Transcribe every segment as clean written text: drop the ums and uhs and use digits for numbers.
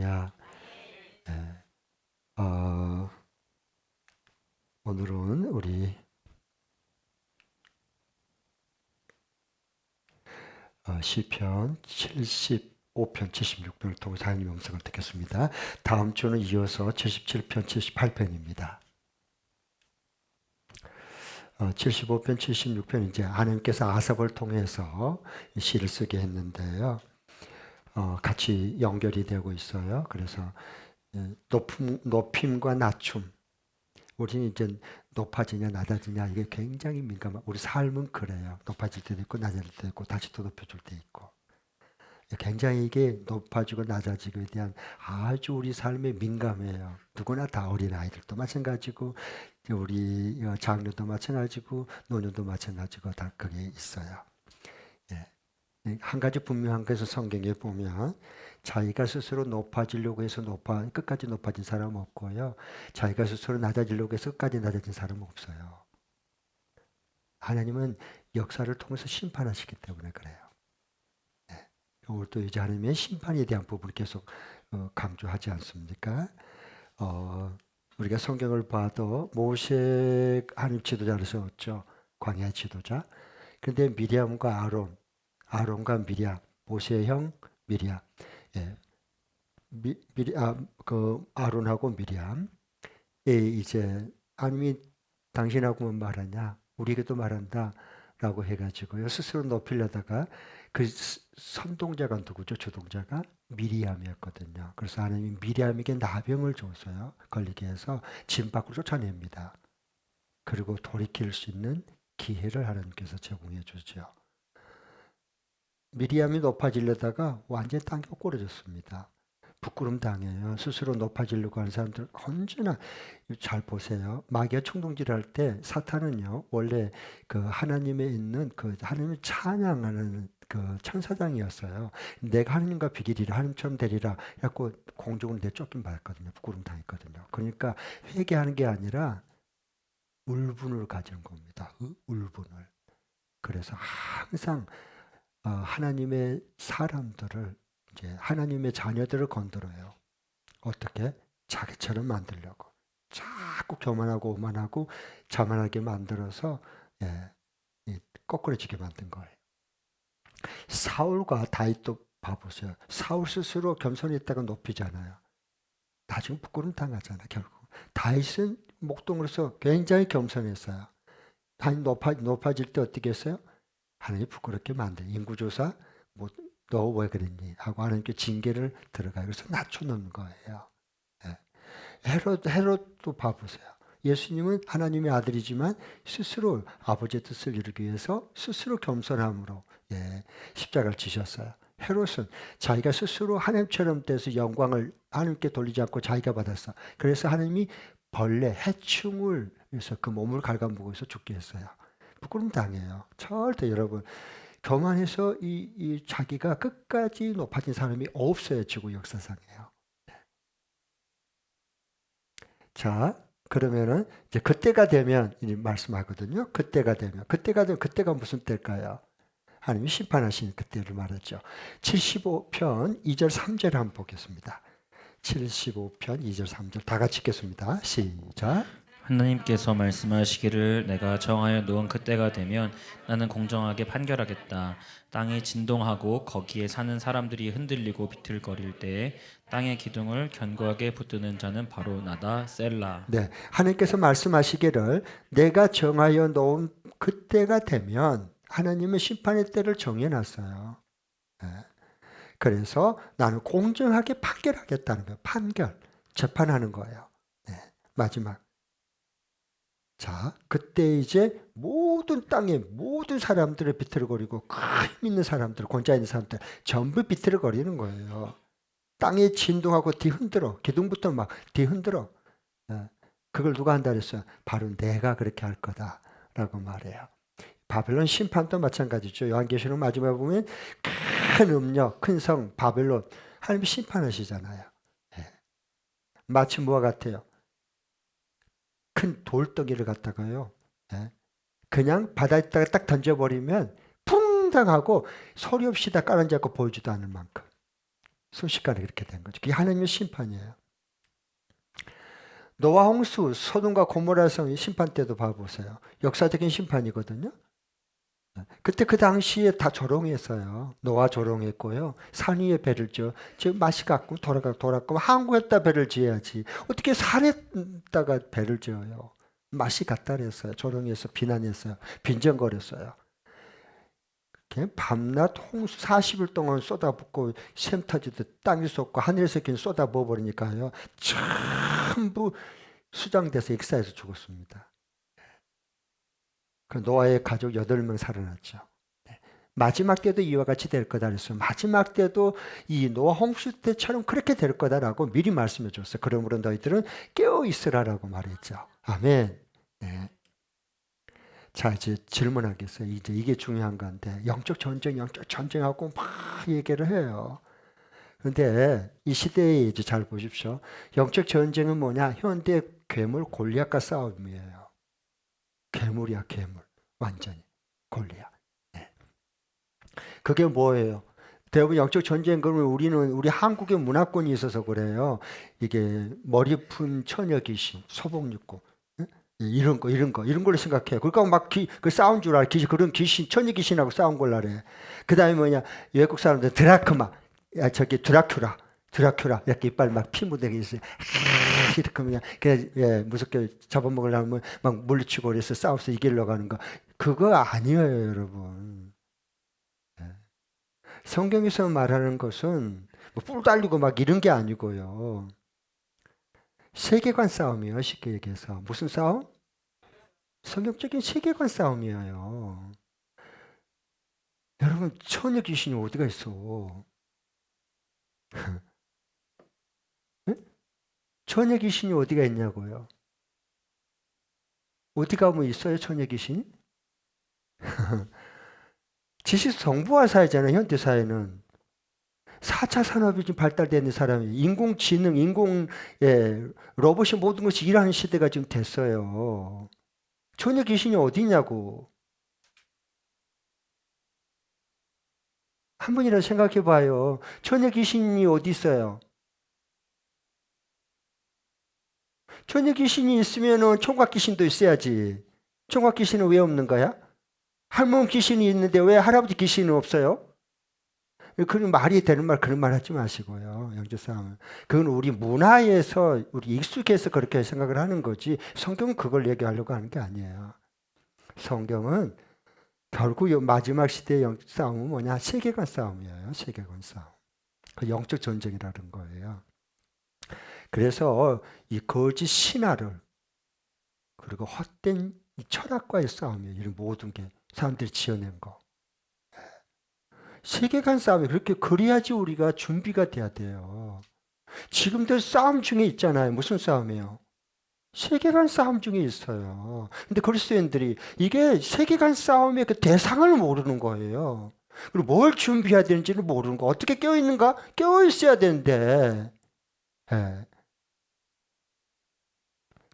할렐루야. 예. 오늘은 우리 시편 75편, 76편을 통해서 하나님의 음성을 듣겠습니다. 다음 주는 이어서 77편, 78편입니다. 75편, 76편 이제 하나님께서 아삽을 통해서 시를 쓰게 했는데요. 같이 연결이 되고 있어요. 그래서 높임과 낮춤. 우리는 이제 높아지냐 낮아지냐 이게 굉장히 민감한 우리 삶은 그래요. 높아질 때도 있고 낮아질 때도 있고 다시 또 높여줄 때 있고 굉장히 이게 높아지고 낮아지고에 대한 아주 우리 삶에 민감해요. 누구나 다 어린아이들도 마찬가지고 우리 장녀도 마찬가지고 노년도 마찬가지고 다 그게 있어요. 예. 한 가지 분명한 것은 성경에 보면 자기가 스스로 높아지려고 해서 끝까지 높아진 사람은 없고요. 자기가 스스로 낮아지려고 해서 끝까지 낮아진 사람은 없어요. 하나님은 역사를 통해서 심판하시기 때문에 그래요. 네. 오늘도 이제 하나님의 심판에 대한 부분을 계속 강조하지 않습니까? 우리가 성경을 봐도 모세 하나님 지도자를 세웠죠. 광야 지도자. 그런데 미리암과 아론과 미리암, 모세의 형 미리암. 예. 아론하고 미리암. 이제 하나님이 당신하고만 말하냐, 우리에게도 말한다. 라고 해가지고요. 스스로 높이려다가 그 선동자가 누구죠? 주동자가 미리암이었거든요. 그래서 하나님이 미리암에게 나병을 줘서요. 걸리게 해서 진 밖으로 쫓아냅니다. 그리고 돌이킬 수 있는 기회를 하나님께서 제공해 주죠. 미리암이 높아지려다가 완전히 땅에 꼬꾸라졌습니다. 부끄럼 당해요. 스스로 높아지려고 하는 사람들 언제나 잘 보세요. 마귀가 충동질할 때 사탄은요 원래 그 하나님에 있는 그 하나님을 찬양하는 그 천사장이었어요. 내가 하나님과 비기리라 하나님처럼 되리라 해갖고 공중을 내쫓긴 받았거든요. 부끄럼 당했거든요. 그러니까 회개하는 게 아니라 울분을 가진 겁니다. 울분을. 그래서 항상 하나님의 사람들을 이제 하나님의 자녀들을 건드려요. 어떻게? 자기처럼 만들려고. 자꾸 교만하고 오만하고 자만하게 만들어서 거꾸로지게 만든 거예요. 사울과 다윗도 봐보세요. 사울 스스로 겸손했다가 높이잖아요. 나중에 부끄럼 당하잖아요. 결국. 다윗은 목동으로서 굉장히 겸손했어요. 다윗 높아질 때 어떻게 했어요? 하나님 부끄럽게 만든 인구조사 뭐 너 왜 그랬니? 하고 하나님께 징계를 들어가요. 그래서 낮춰놓는 거예요. 예. 헤롯도 봐보세요. 예수님은 하나님의 아들이지만 스스로 아버지의 뜻을 이루기 위해서 스스로 겸손함으로 십자가를 지셨어요. 헤롯은 자기가 스스로 하나님처럼 돼서 영광을 하나님께 돌리지 않고 자기가 받았어. 그래서 하나님이 벌레, 해충을 해서 그 몸을 갉아먹어서 죽게 했어요. 부끄럼 당해요. 절대 여러분 교만해서 이 자기가 끝까지 높아진 사람이 없어요. 지구 역사상에요. 자, 그러면은 이제 그때가 되면 이제 말씀하거든요. 그때가 무슨 때일까요? 하나님이 심판하시는 그때를 말했죠. 75편 2절 3절 한번 보겠습니다. 75편 2절 3절 다 같이 읽겠습니다. 시작. 하나님께서 말씀하시기를 내가 정하여 놓은 그때가 되면 나는 공정하게 판결하겠다. 땅이 진동하고 거기에 사는 사람들이 흔들리고 비틀거릴 때에 땅의 기둥을 견고하게 붙드는 자는 바로 나다. 셀라. 네, 하나님께서 말씀하시기를 내가 정하여 놓은 그때가 되면 하나님은 심판의 때를 정해놨어요. 네. 그래서 나는 공정하게 판결하겠다는 거예요. 판결, 재판하는 거예요. 네, 마지막. 자, 그때 이제 모든 땅의 모든 사람들을 비틀거리고 힘 있는 사람들, 권자 있는 사람들 전부 비틀거리는 거예요. 땅에 진동하고 뒤흔들어. 기둥부터 막 뒤흔들어. 그걸 누가 한다 그랬어요? 바로 내가 그렇게 할 거다라고 말해요. 바벨론 심판도 마찬가지죠. 요한계시록 마지막에 보면 큰 음녀, 큰 성 바벨론 하나님이 심판하시잖아요. 마치 뭐와 같아요? 큰 돌덩이를 갖다가요. 그냥 바다에다가 딱 던져버리면 쿵당 하고 소리 없이 다 깔아앉고 보이지도 않을 만큼 순식간에 그렇게 된 거죠. 그게 하나님의 심판이에요. 노아 홍수, 소돔과 고모라 성의 심판 때도 봐보세요. 역사적인 심판이거든요. 그때 그 당시에 다 조롱했어요. 노아 조롱했고요. 산 위에 배를 지어 지금 맛이 갔고 돌아갔고 항구에다 배를 지어야지. 어떻게 산에다가 배를 지어요. 맛이 갔다 그랬어요. 조롱해서 비난했어요. 빈정거렸어요. 밤낮 홍수 40일 동안 쏟아붓고 샘 터지듯 땅이 쏟고 하늘에서 그냥 쏟아 부어버리니까요. 전부 수장돼서 익사해서 죽었습니다. 그 노아의 가족 8명 살아났죠. 마지막 때도 이와 같이 될 거다 그랬어요. 마지막 때도 이 노아 홍수 때처럼 그렇게 될 거다라고 미리 말씀해 줬어요. 그러므로 너희들은 깨어 있으라라고 말했죠. 아멘. 네. 자, 이제 질문하겠어요. 이제 이게 중요한 건데 영적 전쟁하고 막 얘기를 해요. 그런데 이 시대에 이제 잘 보십시오. 영적 전쟁은 뭐냐? 현대 괴물 골리앗과 싸움이에요. 괴물이야, 괴물. 완전히 골리앗. 네. 그게 뭐예요? 대부분 영적 전쟁 그러면 우리 한국의 문화권이 있어서 그래요. 이게 머리 푼 처녀 귀신, 소복육고 이런 걸로 생각해요. 그러니까 막 그 싸운 줄 알아. 그런 귀신, 처녀 귀신하고 싸운 걸로 알아요. 그다음에 뭐냐? 외국 사람들 드라크마, 저기 드라큘라 이렇게 이빨 막 피 묻어게 있어요. 이렇게 그냥 무섭게 잡아먹으려면 막 물리치고 그래서 싸워서 이기려고 하는 거. 그거 아니에요, 여러분. 성경에서 말하는 것은 뿔 달리고 막 이런 게 아니고요. 세계관 싸움이에요. 쉽게 얘기해서. 무슨 싸움? 성경적인 세계관 싸움이에요. 여러분, 처녀 귀신이 어디가 있어? 처녀 귀신이 어디가 있냐고요? 어디 가면 있어요, 처녀 귀신이? 지식 정보화 사회잖아요, 현대 사회는. 4차 산업이 지금 발달되는 사람이 인공지능, 로봇이 모든 것이 일하는 시대가 지금 됐어요. 처녀 귀신이 어디냐고. 한 번이라도 생각해 봐요. 처녀 귀신이 어디 있어요? 처녀 귀신이 있으면은 총각 귀신도 있어야지. 총각 귀신은 왜 없는 거야? 할머니 귀신이 있는데 왜 할아버지 귀신은 없어요? 그런 말이 되는 말 그런 말 하지 마시고요. 영적 싸움은. 그건 우리 문화에서 우리 익숙해서 그렇게 생각을 하는 거지. 성경은 그걸 얘기하려고 하는 게 아니에요. 성경은 결국 마지막 시대의 영적 싸움은 뭐냐? 세계관 싸움이에요. 세계관 싸움. 그 영적 전쟁이라는 거예요. 그래서 이 거짓 신화를 그리고 헛된 이 철학과의 싸움이에요. 이런 모든 게 사람들이 지어낸 거. 세계관 싸움이 그렇게 그래야지 우리가 준비가 돼야 돼요. 지금도 싸움 중에 있잖아요. 무슨 싸움이에요? 세계관 싸움 중에 있어요. 근데 그리스도인들이 이게 세계관 싸움의 그 대상을 모르는 거예요. 그리고 뭘 준비해야 되는지를 모르는 거. 어떻게 깨어있는가? 깨어있어야 되는데. 예.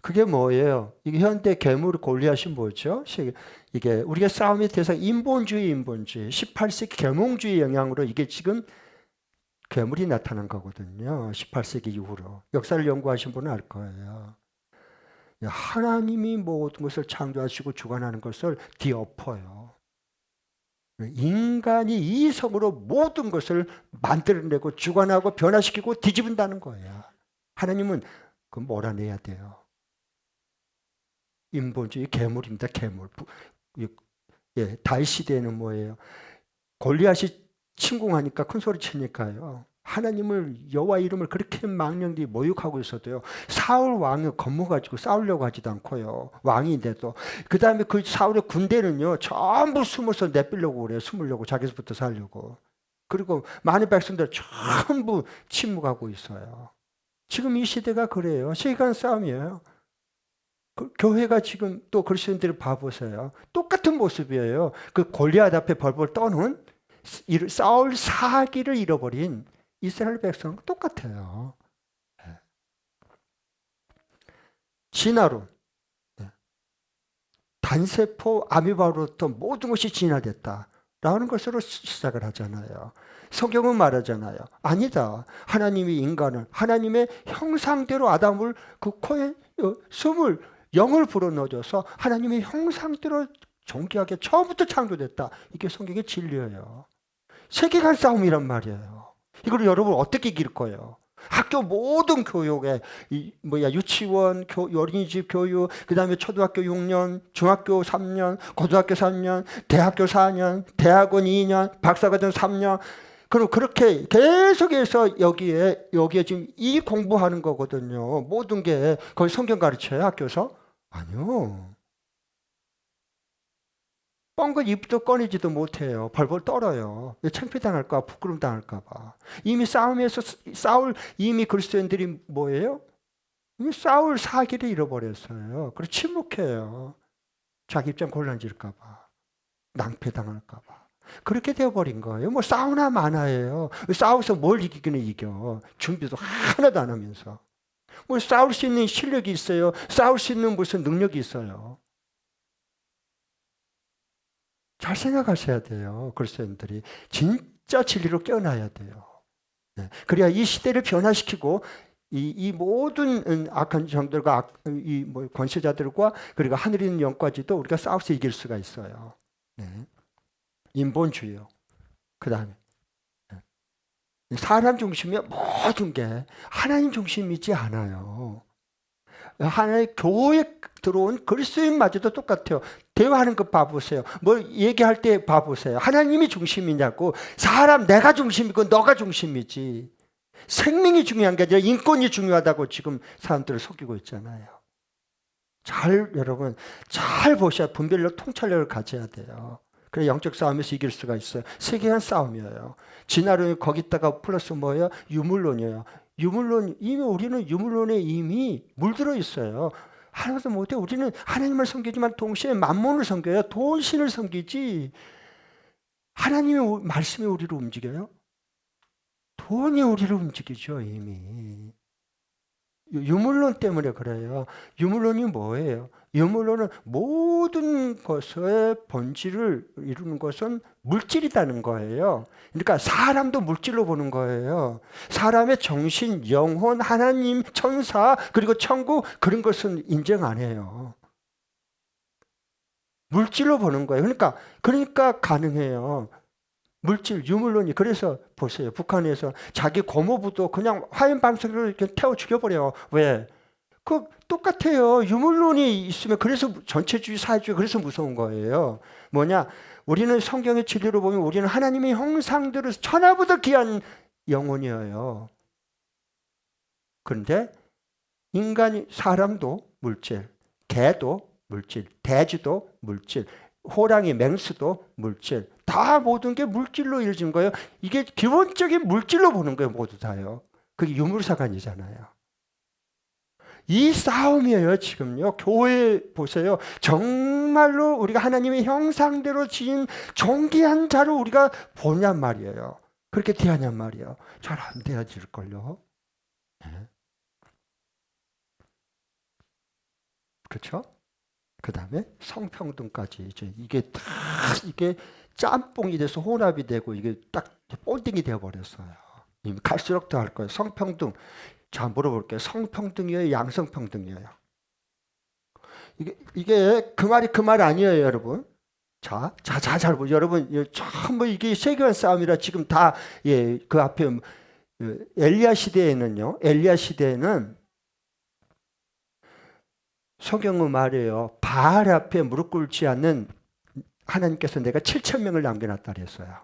그게 뭐예요? 이게 현대 괴물 골리앗이 뭐죠? 이게 우리가 싸움의 대상 인본주의 18세기 계몽주의 영향으로 이게 지금 괴물이 나타난 거거든요. 18세기 이후로. 역사를 연구하신 분은 알 거예요. 하나님이 모든 것을 창조하시고 주관하는 것을 뒤엎어요. 인간이 이성으로 모든 것을 만들어내고 주관하고 변화시키고 뒤집은다는 거예요. 하나님은 그 몰아내야 돼요. 인본주의 괴물입니다. 괴물. 다윗 시대에는 뭐예요? 골리앗이 침공하니까 큰 소리 치니까요. 하나님을 여호와 이름을 그렇게 망령되이 모욕하고 있어도요. 사울 왕을 겁먹어가지고 싸우려고 하지도 않고요. 왕인데도. 그 다음에 그 사울의 군대는요. 전부 숨어서 내삐려고 그래요. 숨으려고 자기서부터 살려고. 그리고 많은 백성들 전부 침묵하고 있어요. 지금 이 시대가 그래요. 세계관 싸움이에요. 교회가 지금 또 그리스도인들을 봐보세요. 똑같은 모습이에요. 그 골리앗 앞에 벌벌 떠는 싸울 사기를 잃어버린 이스라엘 백성 똑같아요. 진화론, 단세포 아미바로부터 모든 것이 진화됐다. 라는 것으로 시작을 하잖아요. 성경은 말하잖아요. 아니다. 하나님이 인간을 하나님의 형상대로 아담을 그 코에 숨을 영을 불어넣어줘서 하나님의 형상대로 존귀하게 처음부터 창조됐다. 이게 성경의 진리예요. 세계관 싸움이란 말이에요. 이걸 여러분 어떻게 이길 거예요? 학교 모든 교육에 유치원, 어린이집 교육, 그다음에 초등학교 6년, 중학교 3년, 고등학교 3년, 대학교 4년, 대학원 2년, 박사과정 3년. 그럼 그렇게 계속해서 여기에 지금 이 공부하는 거거든요. 모든 게 거의 성경 가르쳐요, 학교에서? 아니요. 뻥긋 입도 꺼내지도 못해요. 벌벌 떨어요. 창피당할까 부끄럼 당할까 봐. 이미 싸움에서 이미 그리스도인들이 뭐예요? 이미 싸울 사기를 잃어버렸어요. 그래서 침묵해요. 자기 입장 곤란질까 봐. 낭패당할까 봐. 그렇게 되어버린 거예요. 뭐 싸우나 마나예요. 싸워서 뭘 이기기는 이겨. 준비도 하나도 안 하면서. 뭐 싸울 수 있는 실력이 있어요. 싸울 수 있는 무슨 능력이 있어요. 잘 생각하셔야 돼요. 그리스도인들이 진짜 진리로 깨어나야 돼요. 네. 그래야 이 시대를 변화시키고 이 모든 악한 정들과 권세자들과 그리고 하늘에 있는 영까지도 우리가 싸워서 이길 수가 있어요. 네. 인본주의요. 그 다음에 사람 중심의 모든 게 하나님 중심이지 않아요. 하나의 교회에 들어온 그리스도인마저도 똑같아요. 대화하는 거 봐보세요. 뭐 얘기할 때 봐보세요. 하나님이 중심이냐고. 사람 내가 중심이고 너가 중심이지. 생명이 중요한 게 아니라 인권이 중요하다고 지금 사람들을 속이고 있잖아요. 여러분 잘 보셔야 분별력, 통찰력을 가져야 돼요. 그래 영적 싸움에서 이길 수가 있어요. 세계관 싸움이에요. 진화론이 거기다가 플러스 뭐예요? 유물론이에요. 우리는 유물론에 이미 물들어 있어요. 하나도 못해. 우리는 하나님을 섬기지만 동시에 만몬을 섬겨요. 돈신을 섬기지. 하나님의 말씀이 우리를 움직여요? 돈이 우리를 움직이죠, 이미. 유물론 때문에 그래요. 유물론이 뭐예요? 유물론은 모든 것의 본질을 이루는 것은 물질이라는 거예요. 그러니까 사람도 물질로 보는 거예요. 사람의 정신, 영혼, 하나님, 천사, 그리고 천국 그런 것은 인정 안 해요. 물질로 보는 거예요. 그러니까 가능해요. 물질, 유물론이. 그래서 보세요. 북한에서 자기 고모부도 그냥 화염 방사기로 이렇게 태워 죽여버려요. 왜? 똑같아요. 유물론이 있으면 그래서 전체주의, 사회주의 그래서 무서운 거예요. 뭐냐? 우리는 성경의 진리로 보면 우리는 하나님의 형상대로 천하보다 귀한 영혼이에요. 그런데 사람도 물질, 개도 물질, 돼지도 물질, 호랑이, 맹수도 물질, 다 모든 게 물질로 이루어진 거예요. 이게 기본적인 물질로 보는 거예요. 모두 다요. 그게 유물사관이잖아요. 이 싸움이에요. 지금요. 교회 보세요. 정말로 우리가 하나님의 형상대로 지은 존귀한 자로 우리가 보냔 말이에요. 그렇게 대하냔 말이에요. 잘 안 대해질걸요. 네. 그렇죠? 그 다음에 성평등까지 이게 짬뽕이 돼서 혼합이 되고 이게 딱 본딩이 되어버렸어요. 갈수록 더 할 거예요. 성평등. 자, 물어볼게요. 성평등이에요? 양성평등이에요? 이게 그 말이 아니에요, 여러분. 잘 보세요. 여러분, 전부 이게 세계관 싸움이라 지금 다, 그 앞에, 엘리야 시대에는 성경은 말이에요. 바알 앞에 무릎 꿇지 않는 하나님께서 내가 7,000명을 남겨놨다 그랬어요.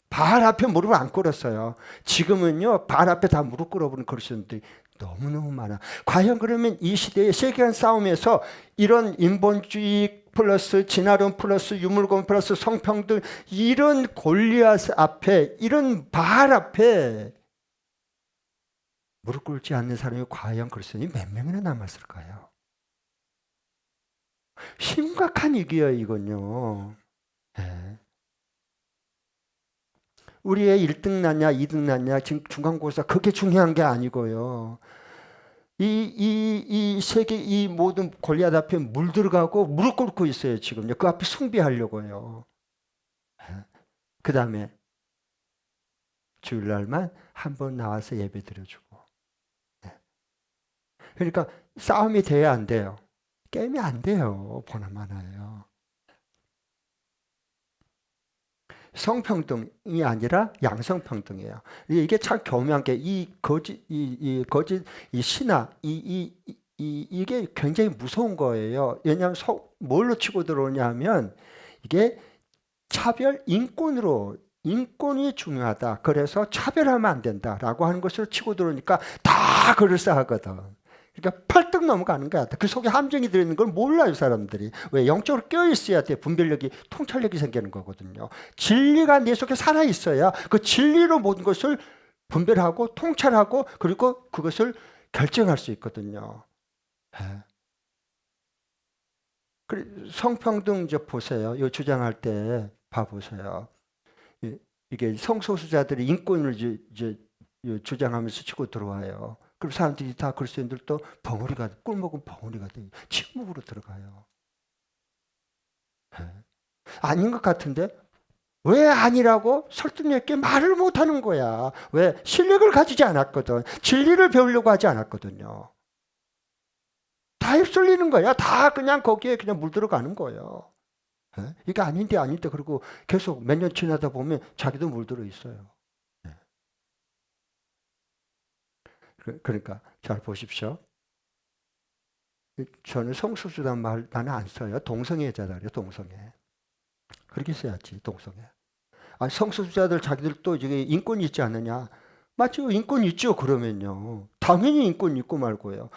바알 앞에 무릎을 안 꿇었어요. 지금은요, 바알 앞에 다 무릎 꿇어보는 그리스도인들이 너무너무 많아. 과연 그러면 이 시대의 세계관 싸움에서 이런 인본주의 플러스 진화론 플러스 유물론 플러스 성평등 이런 골리앗 앞에 이런 바알 앞에 무릎 꿇지 않는 사람이 과연 그리스도인이 몇 명이나 남았을까요? 심각한 위기예요, 이건요. 네. 우리의 1등 났냐, 2등 났냐, 지금 중간고사 그게 중요한 게 아니고요. 이 세계, 이 모든 골리앗 앞에 물 들어가고 무릎 꿇고 있어요, 지금요. 그 앞에 숭배하려고요. 그 다음에 주일날만 한 번 나와서 예배 드려주고. 네. 그러니까 싸움이 돼야 안 돼요. 게임이 안 돼요. 보나마나예요. 성평등이 아니라 양성평등이에요. 이게 참 교묘한 게 이 거짓, 이 신화, 이게 굉장히 무서운 거예요. 왜냐하면 뭘로 치고 들어오냐면 이게 차별 인권으로 인권이 중요하다. 그래서 차별하면 안 된다라고 하는 것으로 치고 들어오니까 다 그럴싸하거든. 그러니까 펄떡 넘어가는 거야. 그 속에 함정이 들어있는 걸 몰라요, 사람들이. 왜? 영적으로 껴있어야 돼. 분별력이, 통찰력이 생기는 거거든요. 진리가 내 속에 살아있어야 그 진리로 모든 것을 분별하고 통찰하고 그리고 그것을 결정할 수 있거든요. 예. 성평등 이제 보세요. 이 주장할 때 봐보세요. 이게 성소수자들이 인권을 이제 주장하면서 치고 들어와요. 그럼 사람들이 다 그리스도인들도 벙어리가 꿀먹은 벙어리가 돼 침묵으로 들어가요. 네. 아닌 것 같은데 왜 아니라고 설득력 있게 말을 못하는 거야. 왜? 실력을 가지지 않았거든. 진리를 배우려고 하지 않았거든요. 다 휩쓸리는 거야. 다 그냥 거기에 그냥 물들어가는 거예요. 네? 이게 아닌데 그리고 계속 몇 년 지나다 보면 자기도 물들어 있어요. 네. 그러니까 잘 보십시오. 저는 성소수단 말 나는 안 써요. 동성애자다 그래요. 동성애. 그렇게 써야지. 동성애. 아, 성소수자들 자기들도 이게 인권이 있지 않느냐? 맞죠? 인권 있죠. 그러면요. 당연히 인권 있고 말고요.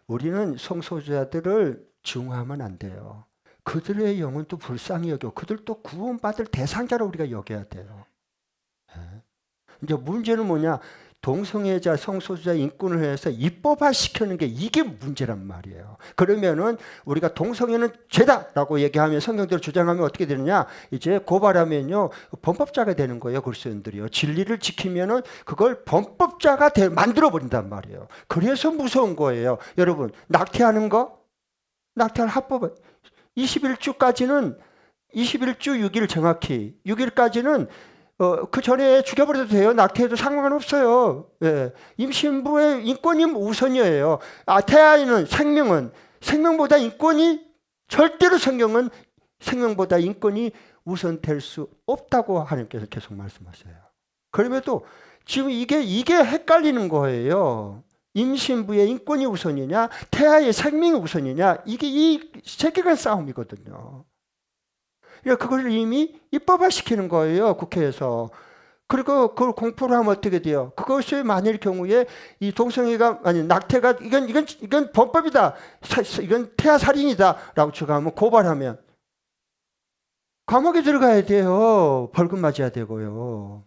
우리는 성소수자들을 중화하면 안 돼요. 그들의 영은 또 불쌍히 여겨. 그들도 구원받을 대상자로 우리가 여겨야 돼요. 예. 이제 문제는 뭐냐? 동성애자, 성소수자 인권을 해서 입법화 시키는 게 이게 문제란 말이에요. 그러면은 우리가 동성애는 죄다라고 얘기하면 성경대로 주장하면 어떻게 되느냐? 이제 고발하면요 범법자가 되는 거예요. 그리스도인들이요. 진리를 지키면은 그걸 범법자가 만들어 버린단 말이에요. 그래서 무서운 거예요. 여러분 낙태하는 거, 낙태할 합법 21주까지는 21주 6일 정확히 6일까지는 그 전에 죽여버려도 돼요. 낙태해도 상관없어요. 예. 임신부의 인권이 우선이에요. 태아에는 생명보다 인권이 절대로 성경은 생명보다 인권이 우선될 수 없다고 하나님께서 계속 말씀하세요. 그럼에도 지금 이게 헷갈리는 거예요. 임신부의 인권이 우선이냐, 태아의 생명이 우선이냐, 이게 이 세계관 싸움이거든요. 그걸 이미 입법화 시키는 거예요, 국회에서. 그리고 그걸 공포를 하면 어떻게 돼요? 그것이 만일 경우에 이 동성애가, 아니, 낙태가, 이건 범법이다. 이건 태아 살인이다. 라고 주장하면 고발하면 감옥에 들어가야 돼요. 벌금 맞아야 되고요.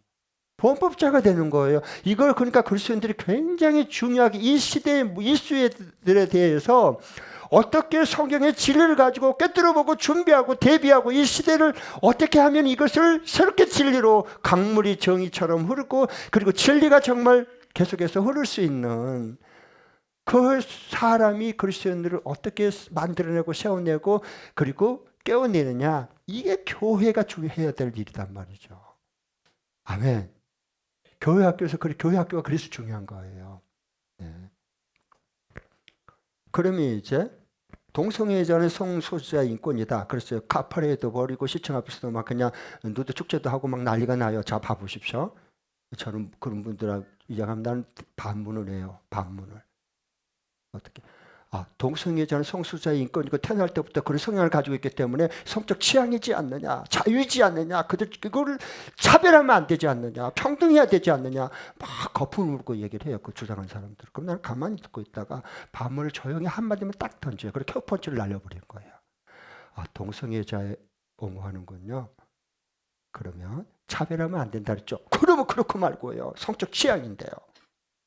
범법자가 되는 거예요. 이걸 그러니까 그리스도인들이 굉장히 중요하게 이 시대의 이슈들에 대해서 어떻게 성경의 진리를 가지고 꿰뚫어보고 준비하고 대비하고 이 시대를 어떻게 하면 이것을 새롭게 진리로 강물이 정의처럼 흐르고 그리고 진리가 정말 계속해서 흐를 수 있는 그 사람이 그리스도인들을 어떻게 만들어내고 세워내고 그리고 깨워내느냐 이게 교회가 해야 될 일이란 말이죠. 아멘. 교회 학교에서 교회 학교가 그래서 중요한 거예요. 네. 그러면 이제 동성애자는 성소수자 인권이다. 그래서 카파레도 버리고 시청 앞에서도 막 그냥 누드 축제도 하고 막 난리가 나요. 자, 봐보십시오. 저는 그런 분들하고 이야기하면 나는 반문을 해요. 반문을. 어떻게? 동성애자는 성소수자의 인권이고 태어날 때부터 그런 성향을 가지고 있기 때문에 성적 취향이지 않느냐, 자유이지 않느냐, 그거를 차별하면 안 되지 않느냐, 평등해야 되지 않느냐, 막 거품을 물고 얘기를 해요. 그 주장하는 사람들. 그럼 나는 가만히 듣고 있다가 반문을 조용히 한마디만 딱 던져요. 그렇게 큐펀치를 날려버리는 거예요. 동성애자에 옹호하는군요. 그러면 차별하면 안 된다 그랬죠. 그러면 그렇고 말고요. 성적 취향인데요.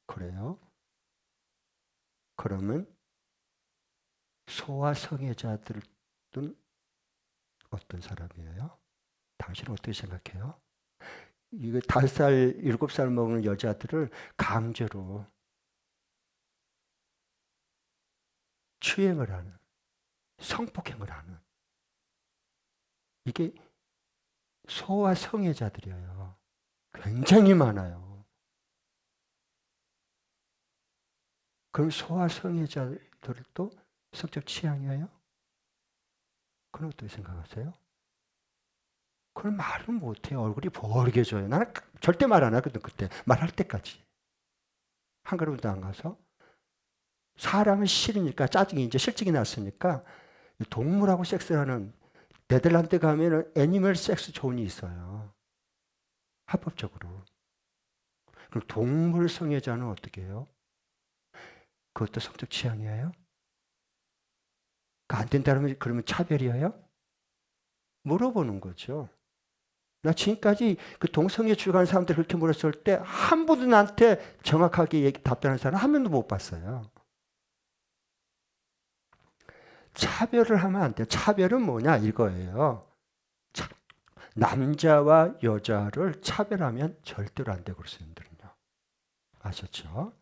그래요? 그러면 소아성애자들은 어떤 사람이에요? 당신은 어떻게 생각해요? 이거 5살, 7살 먹는 여자들을 강제로 추행을 하는, 성폭행을 하는. 이게 소와 성애자들이에요. 굉장히 많아요. 그럼 소와 성애자들도 성적 취향이에요? 그건 어떻게 생각하세요? 그건 말을 못해요. 얼굴이 벌개져요. 나는 절대 말 안 하거든, 그때. 말할 때까지. 한 걸음도 안 가서. 사람은 싫으니까 짜증이 이제 실증이 났으니까 동물하고 섹스하는 네덜란드 가면은 애니멀 섹스 존이 있어요. 합법적으로. 그럼 동물 성애자는 어떻게 해요? 그것도 성적 취향이에요? 안 된다면 그러면 차별이에요? 물어보는 거죠. 나 지금까지 그 동성애 주관하는 사람들 그렇게 물었을 때 한 분도 나한테 정확하게 답변하는 사람 한 명도 못 봤어요. 차별을 하면 안 돼요. 차별은 뭐냐 이거예요. 남자와 여자를 차별하면 절대로 안 되고 그렇습니다요. 아셨죠?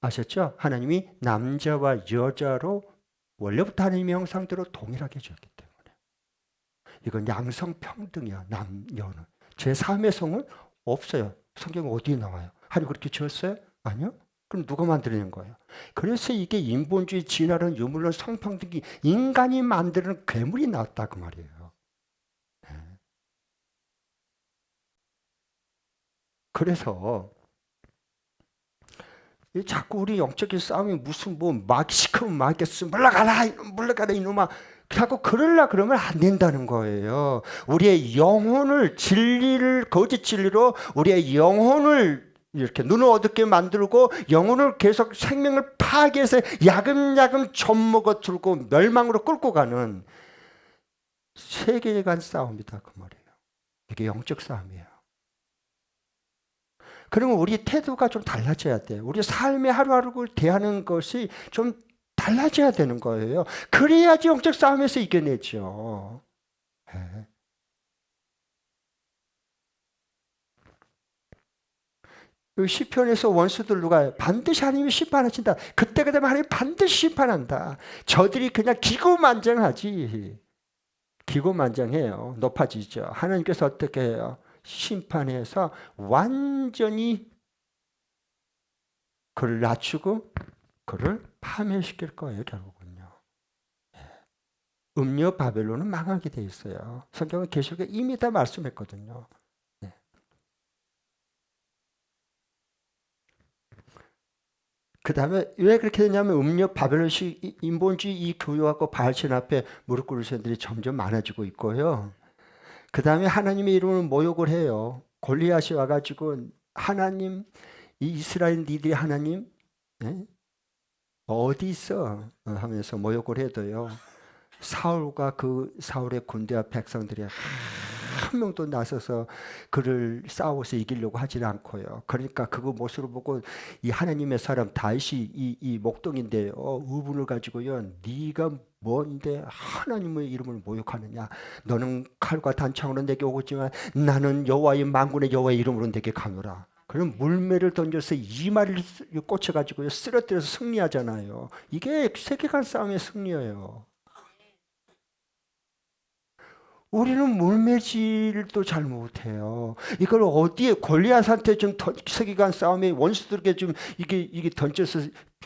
아셨죠? 하나님이 남자와 여자로 원래부터 하나님의 형상대로 동일하게 지었기 때문에. 이건 양성평등이야. 남녀는. 제3의 성은 없어요. 성경 어디에 나와요? 하나님 그렇게 지었어요? 아니요. 그럼 누가 만들어낸 거예요? 그래서 이게 인본주의, 진화론, 유물론, 성평등이 인간이 만드는 괴물이 나왔다 그 말이에요. 그래서 자꾸 우리 영적인 싸움이 무슨 뭐 막 시커먼 막겠어 물러가라 이놈아 자꾸 그러려 그러면 안 된다는 거예요. 우리의 영혼을 진리를 거짓 진리로 우리의 영혼을 이렇게 눈을 어둡게 만들고 영혼을 계속 생명을 파괴해서 야금야금 젖먹어 들고 멸망으로 끌고 가는 세계관 싸움이다 그 말이에요. 이게 영적 싸움이에요. 그러면 우리 태도가 좀 달라져야 돼요. 우리 삶의 하루하루를 대하는 것이 좀 달라져야 되는 거예요. 그래야지 영적 싸움에서 이겨내죠. 네. 시편에서 원수들 누가 반드시 하나님이 심판하신다. 그때가 되면 하나님이 반드시 심판한다. 저들이 그냥 기고만장하지. 기고만장해요. 높아지죠. 하나님께서 어떻게 해요? 심판해서 완전히 그를 낮추고 그를 파멸시킬 거예요, 결국은요. 음녀 바벨론은 망하게 돼 있어요. 성경은 계시록에 이미 다 말씀했거든요. 네. 그 다음에 왜 그렇게 되냐면 음녀 바벨론식 인본주의 이 교회하고 바알신 앞에 무릎 꿇을 사람들이 점점 많아지고 있고요. 그 다음에 하나님의 이름을 모욕을 해요. 골리앗이 와가지고 하나님, 이 이스라엘 니들이 하나님 네? 어디 있어? 하면서 모욕을 해도요. 사울과 그 사울의 군대와 백성들이 한 명도 나서서 그를 싸워서 이기려고 하지 않고요. 그러니까 그 모습을 보고 이 하나님의 사람 다윗이 이 목동인데요. 의분을 가지고요. 네가 뭔데 하나님의 이름을 모욕하느냐. 너는 칼과 단창으로 내게 오겠지만 나는 여호와의 만군의 여호와의 이름으로 내게 가노라. 그럼 물매를 던져서 이마를 꽂혀가지고요. 쓰러뜨려서 승리하잖아요. 이게 세계관 싸움의 승리예요. 우리는 물매질도 잘 못해요. 이걸 어디에 골리앗한테 좀 세계관 싸움에 원수들에게 좀 이게 던져서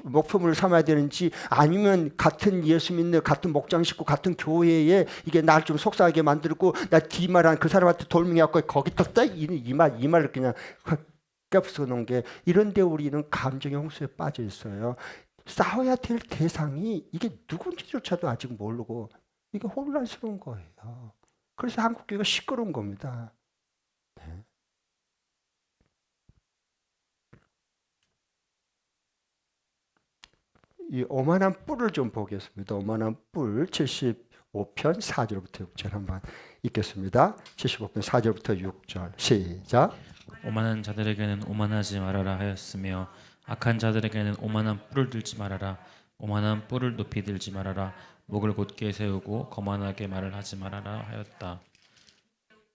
목표물을 삼아야 되는지 아니면 같은 예수 믿는 같은 목장 식구 같은 교회에 이게 날 좀 속상하게 만들고 나 뒷말한 그 사람한테 돌멩이갖고 거기다 딱 이마를 그냥 껴서 놓은 게 이런데 우리는 감정의 홍수에 빠져 있어요. 싸워야 될 대상이 이게 누군지조차도 아직 모르고 이게 혼란스러운 거예요. 그래서 한국 교회가 시끄러운 겁니다. 네. 이 오만한 뿔을 좀 보겠습니다. 오만한 뿔 75편 4절부터 6절 한번 읽겠습니다. 75편 4절부터 6절 시작. 오만한 자들에게는 오만하지 말아라 하였으며 악한 자들에게는 오만한 뿔을 들지 말아라. 오만한 뿔을 높이 들지 말아라. 목을 곧게 세우고 거만하게 말을 하지 말아라 하였다.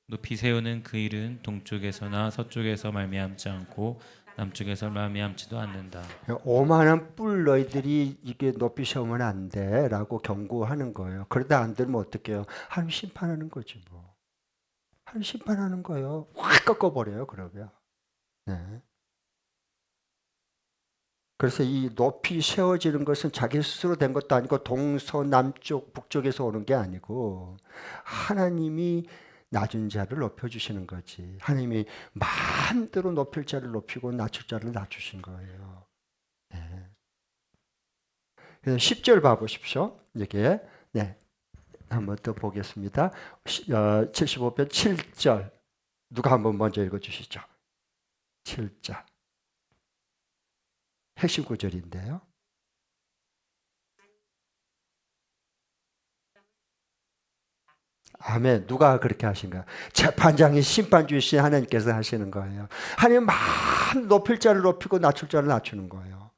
높이 세우는 그 일은 동쪽에서나 서쪽에서 말미암지 않고 남쪽에서 말미암지도 않는다. 오만한 뿔 너희들이 이게 높이 세우면 안 돼라고 경고하는 거예요. 그러다 안 되면 어떡해요? 하나님 심판하는 거지 뭐. 심판하는 거예요. 확 꺾어버려요. 그러면. 네. 그래서 이 높이 세워지는 것은 자기 스스로 된 것도 아니고 동서남쪽 북쪽에서 오는 게 아니고 하나님이 낮은 자를 높여주시는 거지. 하나님이 마음대로 높일 자를 높이고 낮출 자를 낮추신 거예요. 네. 그래서 10절 봐보십시오. 이게 네, 한번 더 보겠습니다. 75편 7절 누가 한번 먼저 읽어주시죠. 7절 핵심 구절인데요. 아멘. 누가 그렇게 하신가? 재판장이 심판주이신 하나님께서 하시는 거예요. 하나님 만 높일 자를 높이고 낮출 자를 낮추는 거예요.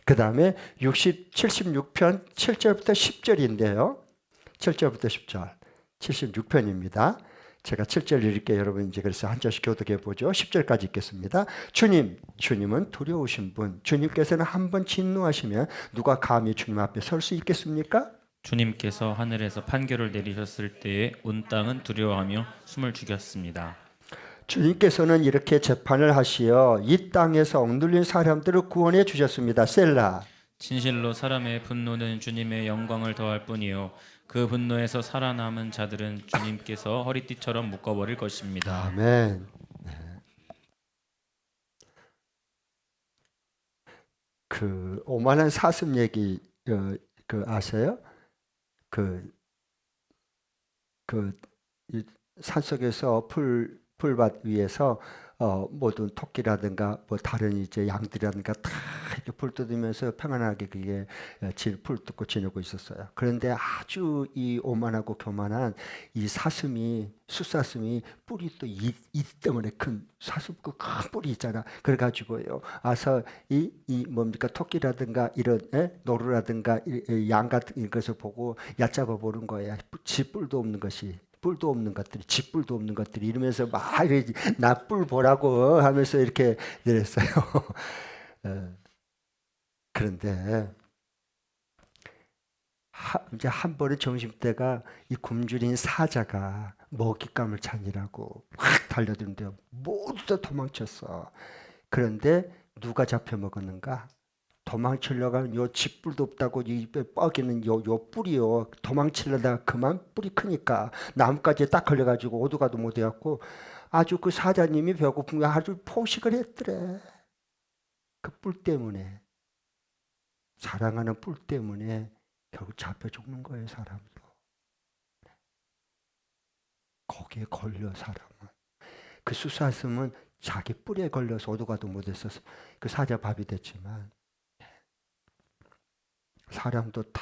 그 다음에 76편 7절부터 10절인데요. 7절부터 10절. 76편입니다. 제가 7절 읽을게요. 여러분 이제 그래서 한 절씩 교독해 보죠. 10절까지 읽겠습니다. 주님은 두려우신 분. 주님께서는 한번 진노하시면 누가 감히 주님 앞에 설 수 있겠습니까? 주님께서 하늘에서 판결을 내리셨을 때에 온 땅은 두려워하며 숨을 죽였습니다. 주님께서는 이렇게 재판을 하시어 이 땅에서 억눌린 사람들을 구원해 주셨습니다. 셀라. 진실로 사람의 분노는 주님의 영광을 더할 뿐이요 그 분노에서 살아남은 자들은 주님께서 허리띠처럼 묶어버릴 것입니다. 아멘. 그 오만한 사슴 얘기 그 아세요? 그 이 산속에서 풀밭 위에서 모든 토끼라든가 뭐 다른 이제 양들이라든가 다 이렇게 풀 뜯으면서 평안하게 그게 풀 뜯고 지내고 있었어요. 그런데 아주 이 오만하고 교만한 이 숫사슴이 뿌리 또 이 때문에 큰 사슴 그 큰 뿌리 있잖아. 그래가지고요. 와서 이 뭡니까 토끼라든가 이런 노루라든가 양 같은 것을 보고 얕잡아 보는 거야. 지 뿔도 없는 것이. 뿔도 없는 것들이, 쥐뿔도 없는 것들이 이러면서 막 나 뿔 보라고 하면서 이렇게 이랬어요. 그런데 이제 한 번의 점심때가 이 굶주린 사자가 먹잇감을 찾으라고 확 달려드는데 모두 다 도망쳤어. 그런데 누가 잡혀 먹었는가? 도망치려고 하면 요 쥐뿔도 없다고 입에 뻐기는 요 뿌리요. 도망치려다가 그만 뿌리 크니까 나뭇가지에 딱 걸려가지고 오도가도 못해갖고 아주 그 사자님이 배고픈 게 아주 포식을 했더래. 그 뿔 때문에. 사랑하는 뿔 때문에 결국 잡혀 죽는 거예요, 사람도. 거기에 걸려, 사람은. 그 숫사슴은 자기 뿔에 걸려서 오도가도 못했어서 그 사자 밥이 됐지만 사람도 다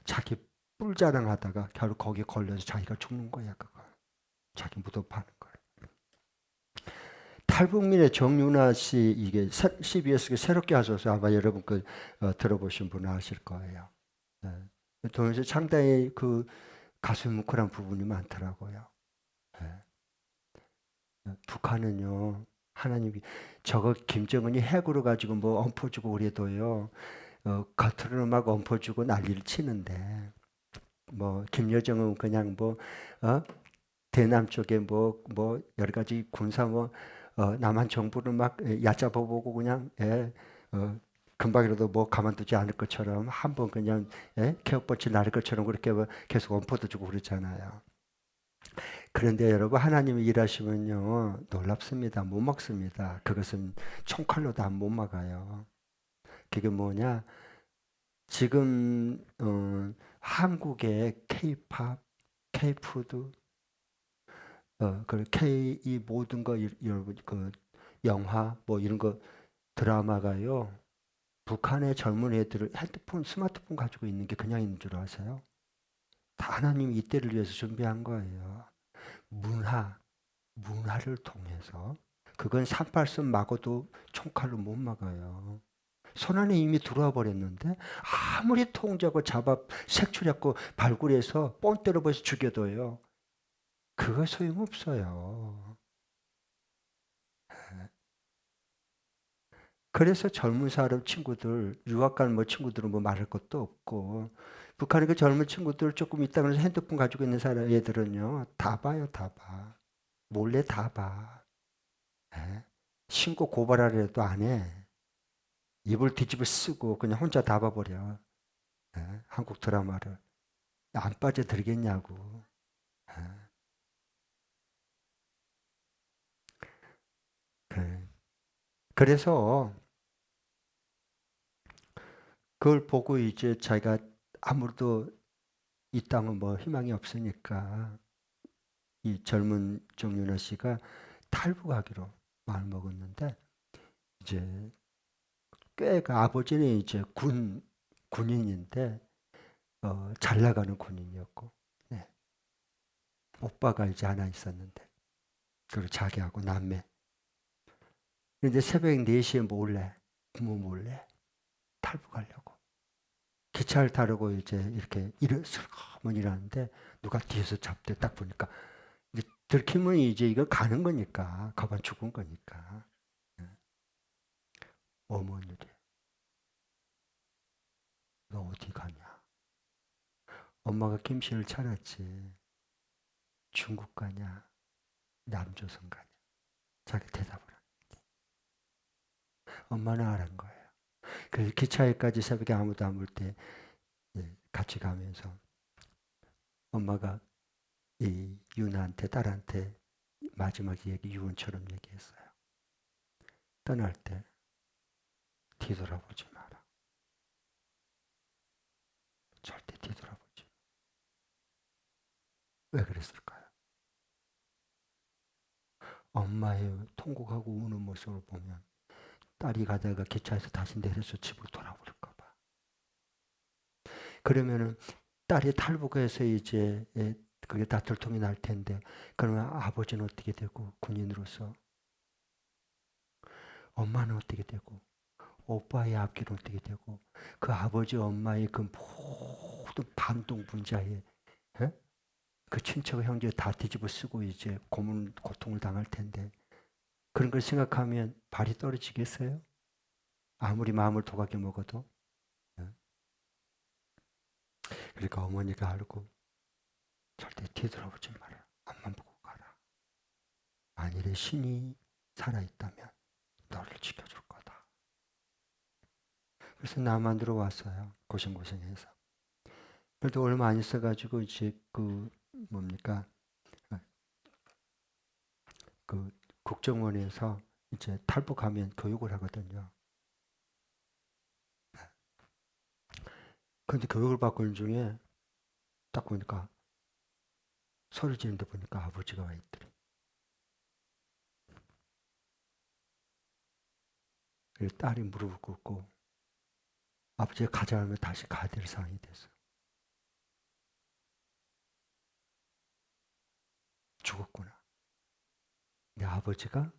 자기 뿔 자랑하다가 결국 거기에 걸려서 자기가 죽는 거야, 그거. 자기 무덤 파는 거야. 탈북민의 정윤아 씨 이게 CBS 새롭게 하셔서 아마 여러분 들어보신 분은 아실 거예요. 네. 동영상 상당히 그 가슴이 뭉클한 부분이 많더라고요. 네. 북한은요, 하나님이 저거 김정은이 핵으로 가지고 뭐 엎어주고 그래도요, 겉으로는 막 엎어주고 난리를 치는데, 뭐 김여정은 그냥 뭐 대남 쪽에 뭐 여러 가지 군사 남한 정부를 막 얕잡아보고 그냥 금방이라도 뭐 가만두지 않을 것처럼 한번 그냥 개업버치 나를 것처럼 그렇게 계속 엎어주고 그러잖아요. 그런데 여러분 하나님이 일하시면요 놀랍습니다. 못 막습니다. 그것은 총칼로도 못 막아요. 그게 뭐냐? 지금 한국의 K-팝, K-푸드, 그 K 이 모든 거 여러분 그 영화 뭐 이런 거 드라마가요. 북한의 젊은 애들을 스마트폰 가지고 있는 게 그냥 있는 줄 아세요? 다 하나님이 이때를 위해서 준비한 거예요. 문화를 통해서 그건 38선 막아도 총칼로 못 막아요. 손안에 이미 들어와 버렸는데 아무리 통제하고 잡아 색출했고 발굴해서 뻔 때려버려서 죽여도요. 그거 소용없어요. 그래서 젊은 사람 친구들, 유학 간 뭐 친구들은 뭐 말할 것도 없고, 북한의 그 젊은 친구들 조금 있다 그래서 핸드폰 가지고 있는 사람 애들은요, 다 봐요, 다 봐. 몰래 다 봐. 예? 신고 고발하려 해도 안 해. 입을 뒤집어 쓰고 그냥 혼자 다 봐버려. 예? 한국 드라마를. 안 빠져들겠냐고. 예? 그래. 그래서 그걸 보고 이제 자기가 아무래도 이 땅은 뭐 희망이 없으니까 이 젊은 정윤아 씨가 탈북하기로 마음먹었는데 이제 꽤가 아버지는 이제 군인인데 잘 나가는 군인이었고 네. 오빠가 이제 하나 있었는데 그리고 자기하고 남매. 근데 새벽 4시에 몰래 부모 몰래 탈북하려고 기차를 타려고 이제 이렇게 슬그머니 일하는데 누가 뒤에서 잡대 딱 보니까 이제 들키면 이제 이거 가는 거니까 가만 죽은 거니까 어머니래 너 어디 가냐 엄마가 김씨를 차렸지 중국 가냐 남조선 가냐 자기 대답을 하는데 엄마는 알은 거예요. 그래서 기차에까지 새벽에 아무도 안 볼 때 같이 가면서 엄마가 이 유나한테 딸한테 마지막 얘기 유언처럼 얘기했어요. 떠날 때 뒤돌아보지 마라. 절대 뒤돌아보지. 왜 그랬을까요? 엄마의 통곡하고 우는 모습을 보면 딸이 가다가 기차에서 다시 내려서 집으로 돌아올까 봐. 그러면은 딸이 탈북해서 이제 그게 다 들통이 날 텐데 그러면 아버지는 어떻게 되고 군인으로서 엄마는 어떻게 되고 오빠의 앞길은 어떻게 되고 그 아버지 엄마의 그 모든 반동 분자의 예? 그 친척 형제 다 뒤집어 쓰고 이제 고통을 당할 텐데 그런 걸 생각하면 발이 떨어지겠어요? 아무리 마음을 독하게 먹어도. 예? 그러니까 어머니가 알고 절대 뒤돌아보지 마라. 앞만 보고 가라. 만일에 신이 살아있다면 너를 지켜줄 거다. 그래서 나만 들어왔어요. 고생고생해서. 그래도 얼마 안 있어가지고 이제 그 뭡니까 그 국정원에서 이제 탈북하면 교육을 하거든요. 근데 교육을 받고 있는 중에 딱 보니까 소리 지르는데 보니까 아버지가 와 있더래. 그래서 딸이 무릎을 꿇고 아버지가 가자 하면 다시 가야 될 상황이 됐어요. 죽었구나. 내 아버지가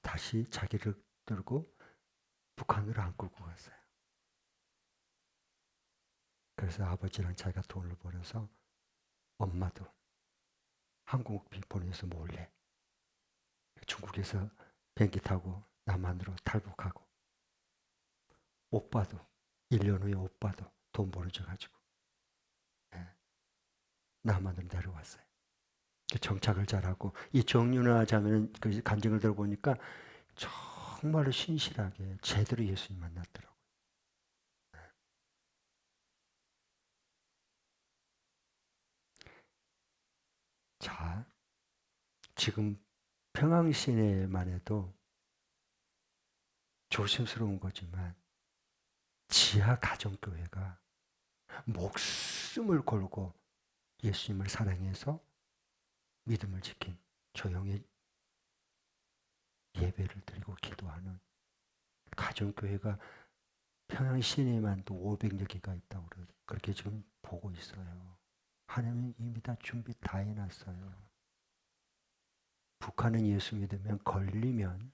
다시 자기를 들고 북한으로 안 끌고 갔어요. 그래서 아버지랑 자기가 돈을 벌어서 엄마도 한국 보내서 몰래 중국에서 비행기 타고 남한으로 탈북하고 오빠도 1년 후에 오빠도 돈 벌어져가지고 남한으로 내려왔어요. 정착을 잘하고 이 정윤아 자매는 그 간증을 들어보니까 정말로 신실하게 제대로 예수님 만났더라고요. 자, 지금 평양 시내만 해도 조심스러운 거지만 지하 가정교회가 목숨을 걸고 예수님을 사랑해서 믿음을 지킨 조용히 예배를 드리고 기도하는 가정교회가 평양 시내만도 500여 개가 있다고 그렇게 지금 보고 있어요. 하나님은 이미 다 준비 다 해놨어요. 북한은 예수 믿으면 걸리면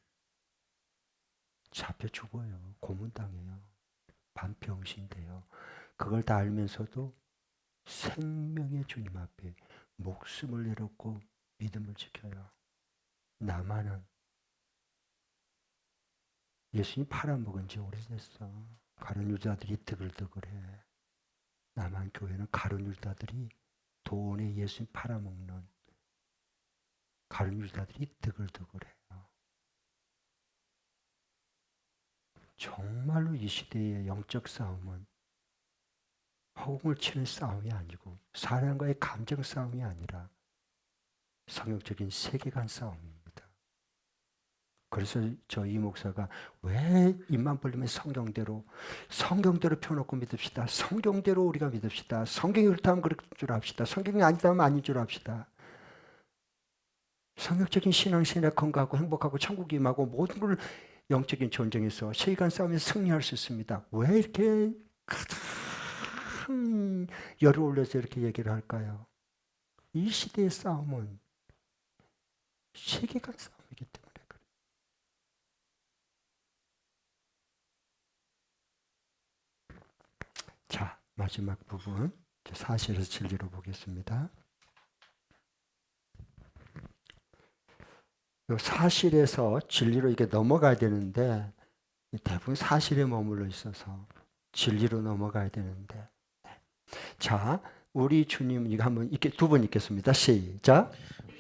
잡혀 죽어요. 고문당해요. 반병신 돼요. 그걸 다 알면서도 생명의 주님 앞에 목숨을 내놓고 믿음을 지켜요. 남한은 예수님 팔아먹은 지 오래됐어. 가룟 유다들이 드글드글해. 남한 교회는 가룟 유다들이 돈에 예수님 팔아먹는 가룟 유다들이 드글드글해요. 정말로 이 시대의 영적 싸움은 허공을 치는 싸움이 아니고 사람과의 감정 싸움이 아니라 성경적인 세계관 싸움입니다. 그래서 저희 목사가 왜 입만 벌리면 성경대로 펴놓고 믿읍시다. 성경대로 우리가 믿읍시다. 성경이 그렇다면 그럴 줄 압시다. 성경이 아니다면 아닌 줄 압시다. 성경적인 신앙생활에 건강하고 행복하고 천국이 임하고 모든 걸 영적인 전쟁에서 세계관 싸움에서 승리할 수 있습니다. 왜 이렇게 가장 열을 올려서 이렇게 얘기를 할까요? 이 시대의 싸움은 세계관 싸움이기 때문에 그래요. 자, 마지막 부분 사실에서 진리로 보겠습니다. 사실에서 진리로 이게 넘어가야 되는데 대부분 사실에 머물러 있어서 진리로 넘어가야 되는데 자, 우리 주님 이거 한번 두 번 읽겠습니다. 시작.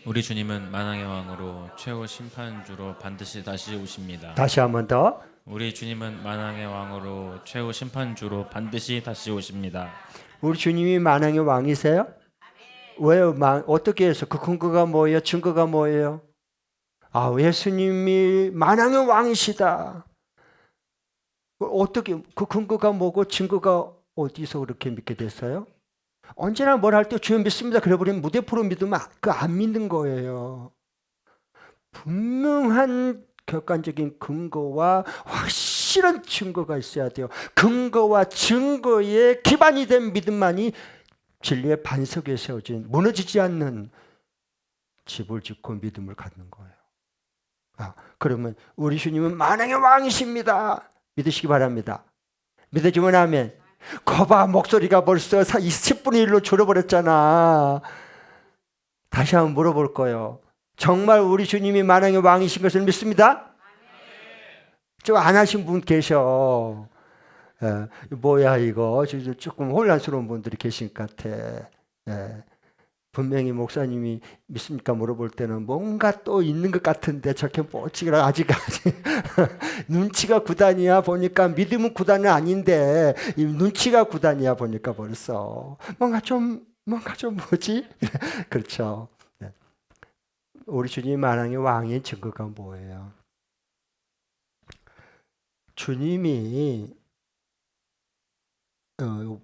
우리 주님은 만왕의 왕으로 최후 심판주로 반드시 다시 오십니다. 다시 한번 더. 우리 주님은 만왕의 왕으로 최후 심판주로 반드시 다시 오십니다. 우리 주님이 만왕의 왕이세요? 왜요? 어떻게 해서 그 근거가 뭐예요? 증거가 뭐예요? 아, 예수님이 만왕의 왕이시다. 어떻게 그 근거가 뭐고 증거가 어디서 그렇게 믿게 됐어요? 언제나 뭘 할 때 주여 믿습니다. 그래버리면 무대포로 믿으면 안 믿는 거예요. 분명한 객관적인 근거와 확실한 증거가 있어야 돼요. 근거와 증거에 기반이 된 믿음만이 진리의 반석에 세워진 무너지지 않는 집을 짓고 믿음을 갖는 거예요. 그러면 우리 주님은 만왕의 왕이십니다. 믿으시기 바랍니다. 믿어지면 아멘. 거봐, 목소리가 벌써 10분의 1로 줄어버렸잖아. 다시 한번 물어볼 거예요. 정말 우리 주님이 만왕의 왕이신 것을 믿습니다? 좀 안 하신 분 계셔. 뭐야 이거 조금 혼란스러운 분들이 계신 것 같아. 분명히 목사님이 믿습니까 물어볼 때는 뭔가 또 있는 것 같은데 저렇게 뽀찌기라 아직까지 눈치가 구단이야 보니까 믿음은 구단은 아닌데 이 눈치가 구단이야 보니까 벌써 뭔가 좀 뭐지? 그렇죠. 우리 주님 만왕의 왕의 증거가 뭐예요? 주님이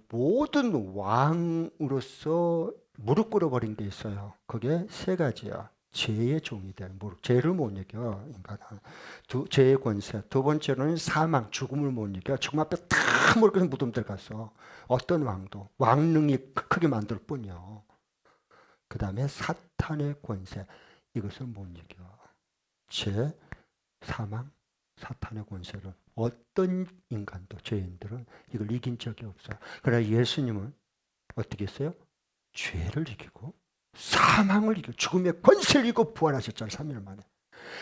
모든 왕으로서 무릎 꿇어버린 게 있어요. 그게 세 가지야. 죄의 종이 된 무릎. 죄를 못 이겨 인간은. 죄의 권세. 두 번째로는 사망, 죽음을 못 이겨. 죽음 앞에 다 무릎 꿇어서 무덤 들어갔어. 어떤 왕도 왕능이 크게 만들 뿐이요. 그 다음에 사탄의 권세. 이것을 못 이겨. 죄, 사망, 사탄의 권세를 어떤 인간도 죄인들은 이걸 이긴 적이 없어요. 그러나 예수님은 어떻게 했어요? 죄를 이기고 사망을 이기고 죽음의 권세를 이기고 부활하셨잖아요. 3일 만에.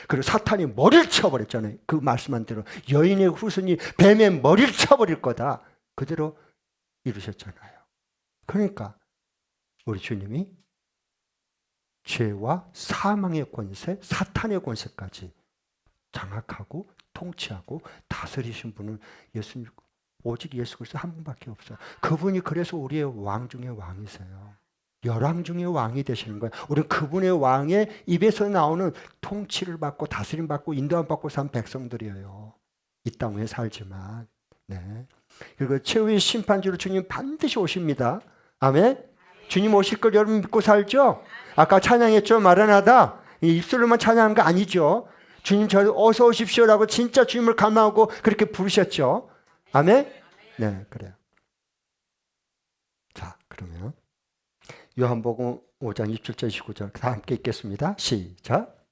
그리고 사탄이 머리를 쳐버렸잖아요. 그 말씀한 대로 여인의 후손이 뱀의 머리를 쳐버릴 거다. 그대로 이루셨잖아요. 그러니까 우리 주님이 죄와 사망의 권세, 사탄의 권세까지 장악하고 통치하고 다스리신 분은 예수님, 오직 예수 그리스도 한 분밖에 없어요. 그분이 그래서 우리의 왕 중에 왕이세요. 열왕 중에 왕이 되시는 거예요. 우리는 그분의 왕의 입에서 나오는 통치를 받고 다스림 받고 인도함 받고 산 백성들이에요. 이 땅에 살지만. 네. 그리고 최후의 심판주로 주님 반드시 오십니다. 아멘. 주님 오실 걸 여러분 믿고 살죠? 아까 찬양했죠? 마라나다. 입술로만 찬양한 거 아니죠? 주님 저 어서 오십시오라고 진짜 주님을 갈망하고 그렇게 부르셨죠. 아멘? 네, 그래요. 자, 그러면 요한복음 5장 27절 29절 다 함께 읽겠습니다. 시작.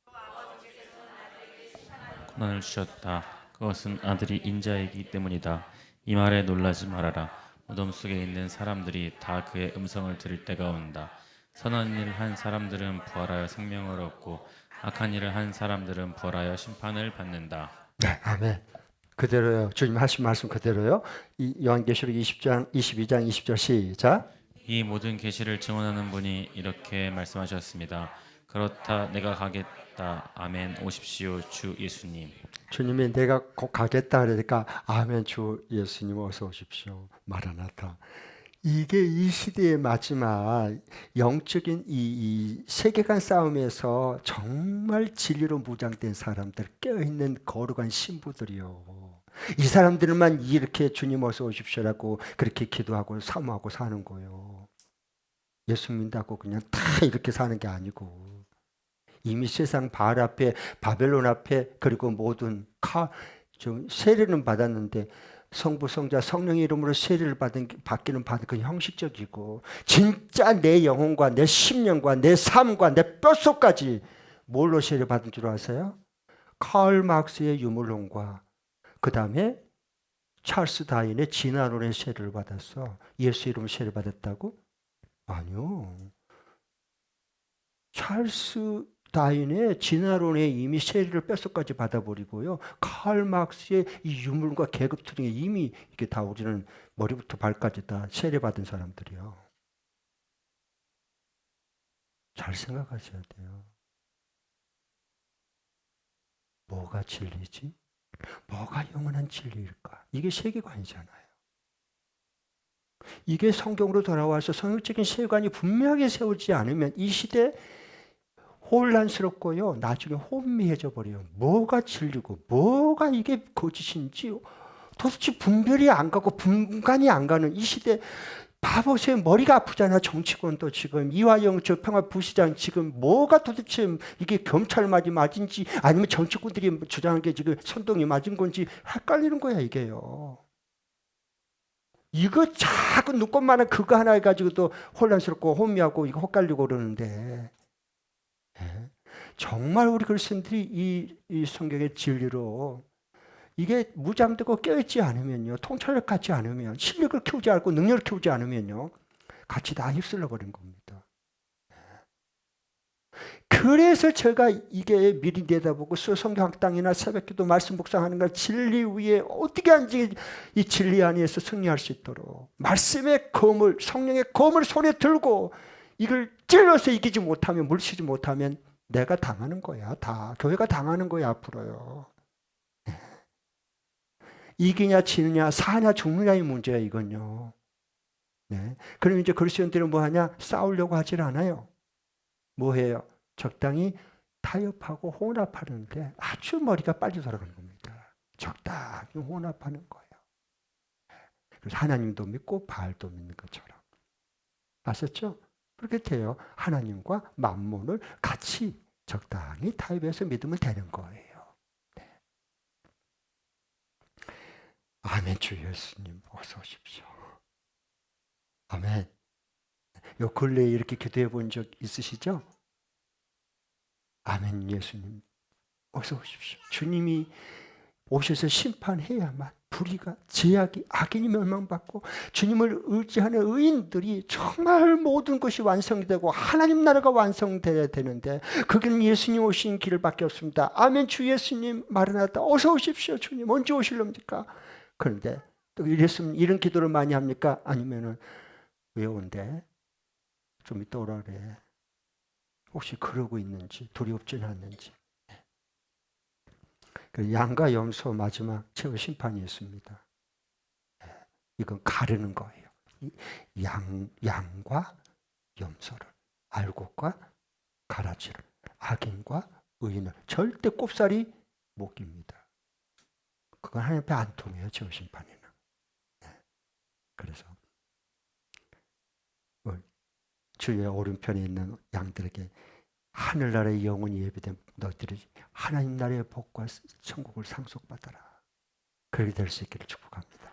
고난을 주셨다. 그것은 아들이 인자이기 때문이다. 이 말에 놀라지 말아라. 무덤 속에 있는 사람들이 다 그의 음성을 들을 때가 온다. 선한 일을 한 사람들은 부활하여 생명을 얻고 악한 일을 한 사람들은 부활하여 심판을 받는다. 네, 아멘. 그대로요. 주님 하신 말씀 그대로요. 요한계시록 20장 22장 20절 시작. 이 모든 계시를 증언하는 분이 이렇게 말씀하셨습니다. 그렇다 내가 가겠다. 아멘. 오십시오. 주 예수님. 주님이 내가 곧 가겠다 그러니까 아멘 주 예수님 어서 오십시오. 마라나타. 이게 이 시대의 마지막 영적인 이 세계관 싸움에서 정말 진리로 무장된 사람들, 깨어있는 거룩한 신부들이요. 이 사람들만 이렇게 주님 어서 오십시오라고 그렇게 기도하고 사모하고 사는 거예요. 예수 믿다고 그냥 다 이렇게 사는 게 아니고 이미 세상 바알 앞에 바벨론 앞에 그리고 모든 좀 세례는 받았는데 성부 성자 성령의 이름으로 세례를 받기는 받은 그 형식적이고 진짜 내 영혼과 내 심령과 내 삶과 내 뼛속까지 뭘로 세례 받은 줄 아세요? 카을 막스의 유물론과 그 다음에 찰스 다윈의 진화론의 세례를 받았어. 예수 이름으로 세례 받았다고? 아니요. 찰스 다윈의 진화론에 이미 세례를 뼛속까지 받아버리고요. 칼 막스의 이 유물과 계급 투쟁에 이미 이게 다 우리는 머리부터 발까지 다 세례받은 사람들이요. 잘 생각하셔야 돼요. 뭐가 진리지? 뭐가 영원한 진리일까? 이게 세계관이잖아요. 이게 성경으로 돌아와서 성경적인 세계관이 분명하게 세우지 않으면 이 시대 혼란스럽고요. 나중에 혼미해져 버려요. 뭐가 진리고 뭐가 이게 거짓인지 도대체 분별이 안 가고 분간이 안 가는 이 시대 봐보세요. 머리가 아프잖아. 정치권도 지금 이화영 저 평화부시장 지금 뭐가 도대체 이게 검찰 맞은지 아니면 정치꾼들이 주장한 게 지금 선동이 맞은 건지 헷갈리는 거야 이게요. 이거 작은 눈꽃만한 그거 하나 해가지고도 혼란스럽고 혼미하고 이거 헛갈리고 그러는데 정말 우리 그리스도인들이 이 성경의 진리로 이게 무장되고 깨어있지 않으면요, 통찰력 갖지 않으면, 실력을 키우지 않고 능력을 키우지 않으면요, 같이 다 휩쓸려 버린 겁니다. 그래서 제가 이게 미리 내다보고 성경학당이나 새벽기도 말씀 묵상하는 걸 진리 위에 어떻게 하는지 이 진리 안에서 승리할 수 있도록 말씀의 검을 성령의 검을 손에 들고 이걸 찔러서 이기지 못하면 물리치지 못하면 내가 당하는 거야. 다 교회가 당하는 거야 앞으로요. 이기냐 지느냐 사냐 죽느냐의 문제야 이건요. 네. 그럼 이제 그리스도인들은 뭐 하냐? 싸우려고 하질 않아요. 뭐 해요? 적당히 타협하고 혼합하는데 아주 머리가 빨리 돌아가는 겁니다. 적당히 혼합하는 거예요. 그래서 하나님도 믿고 바알도 믿는 것처럼. 아셨죠? 그렇게 돼요. 하나님과 만몬을 같이 적당히 타협해서 믿으면 되는 거예요. 네. 아멘. 주 예수님 어서 오십시오. 아멘. 요 근래에 이렇게 기도해 본 적 있으시죠? 아멘. 예수님 어서 오십시오. 주님이 오셔서 심판해야만 불의가 제약이 악인이 멸망받고 주님을 의지하는 의인들이 정말 모든 것이 완성되고 하나님 나라가 완성돼야 되는데 그건 예수님 오신 길밖에 없습니다. 아멘. 주 예수님 마르나타 어서 오십시오. 주님 언제 오실랍니까? 그런데 또 이런 기도를 많이 합니까? 아니면은 왜 온대? 좀 이따 오라 그래. 혹시 그러고 있는지 두렵지는 않는지. 양과 염소 마지막 최후 심판이 있습니다. 이건 가르는 거예요. 양과 염소를 알곡과 가라지를 악인과 의인을 절대 꼽살이 못 깁니다. 그건 하나님 앞에 안 통해요. 최후 심판에는. 그래서 주의 오른편에 있는 양들에게 하늘나라의 영혼이 예비된 너희들이 하나님 나라의 복과 천국을 상속받아라. 그렇게 될 수 있기를 축복합니다.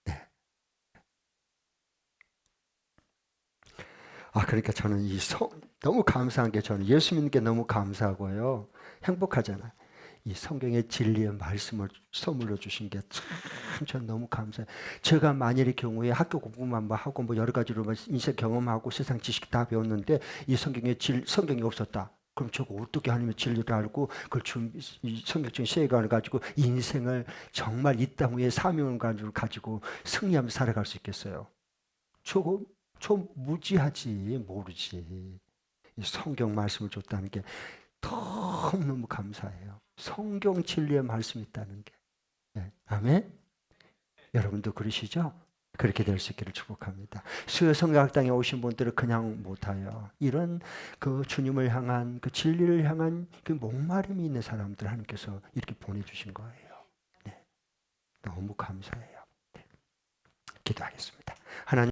네. 그러니까 저는 너무 감사한 게 저는 예수 믿는 게 너무 감사하고요. 행복하잖아요. 이 성경의 진리의 말씀을 선물로 주신 게 참 저는 너무 감사해요. 제가 만일의 경우에 학교 공부만 하고 뭐 여러 가지로 인생 경험하고 세상 지식 다 배웠는데 이 성경이 없었다. 그럼 저거 어떻게 하나님의 진리를 알고 그걸 이 성경적인 세계관을 가지고 인생을 정말 이 땅 위에 사명을 가지고 승리하며 살아갈 수 있겠어요? 저거 좀 무지하지, 모르지. 이 성경 말씀을 줬다는 게 너무너무 감사해요. 성경 진리의 말씀이 있다는 게. 네. 아멘? 여러분도 그러시죠? 그렇게 될 수 있기를 축복합니다. 수요 성경학당에 오신 분들은 그냥 못해요. 이런 그 주님을 향한 그 진리를 향한 그 목마름이 있는 사람들 하나님께서 이렇게 보내주신 거예요. 네. 너무 감사해요. 네. 기도하겠습니다.